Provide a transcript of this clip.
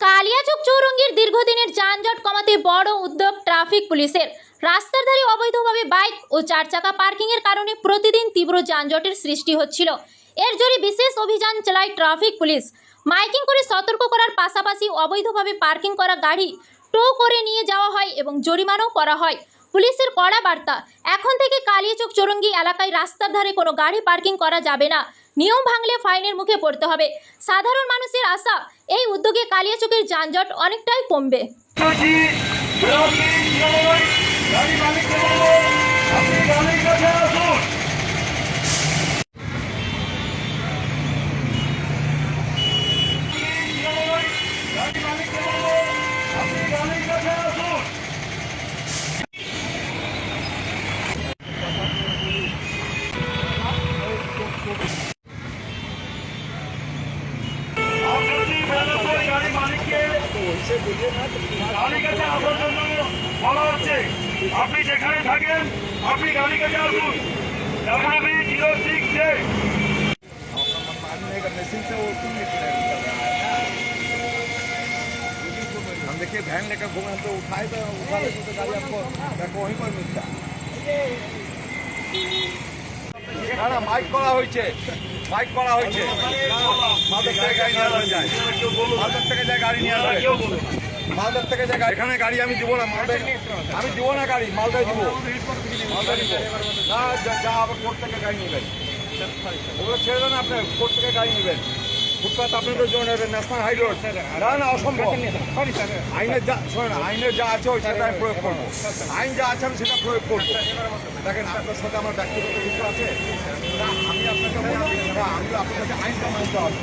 কালিয়াচক চৌরঙ্গীর দীর্ঘদিনের যানজট কমাতে বড় উদ্যোগ ট্রাফিক পুলিশের। রাস্তার ধারে অবৈধভাবে বাইক ও চার চাকা পার্কিং এর কারণে প্রতিদিন তীব্র যানজটের সৃষ্টি হচ্ছিল। এর জেরে বিশেষ অভিযান চালায় ট্রাফিক পুলিশ। মাইকিং করে সতর্ক করার পাশাপাশি অবৈধভাবে পার্কিং করা গাড়ি টো করে নিয়ে যাওয়া হয় এবং জরিমানাও করা হয়। পুলিশের কড়া বার্তা, এখন থেকে কালিয়াচক চৌরঙ্গী এলাকায় রাস্তার ধারে কোনো গাড়ি পার্কিং করা যাবে না। নিয়ম ভাঙলে ফাইনের মুখে পড়তে হবে। সাধারণ মানুষের আশা, এই উদ্যোগে কালিয়াচকের যানজট অনেকটাই কমবে। আপনি যেখানে থাকেন আপনি গাড়ি কাছে আসুন। हम देखिए वैन लेकर घूमे तो उठाए तो उठा लेते तो गाड़ी आपको वहीं पर मिलता। না না মাইক করা হয়েছে, মাইক করা হয়েছে। মালদার থেকে গাড়ি নিয়ে আসা যায়, মালদার থেকে যায় গাড়ি নিয়ে আসা, মালদার থেকে যায় গাড়ি। এখানে গাড়ি আমি দিব না, মালদায় আমি দিব না গাড়ি, মালদায় দিব, মালদায় দিব না। যা আবার কোর্ট থেকে গাড়ি নেবেন, ওগুলো ছেড়ে দেন। আপনি কোর্ট থেকে গাড়ি নেবেন, ফুটপাথ আপনাদের জন্য ন্যাশনাল হাই রোড। না না অসম্ভব। আইনের যা শোনেন, আইনের যা আছে ওই সেটা আমি প্রয়োগ করবো। আইন যা আছে আমি সেটা প্রয়োগ করবো। দেখেন আপনার সাথে আমার ব্যক্তিগত কিছু আছে, আমি আপনাকে আমি আপনার কাছে আইনটা মানতে হবে।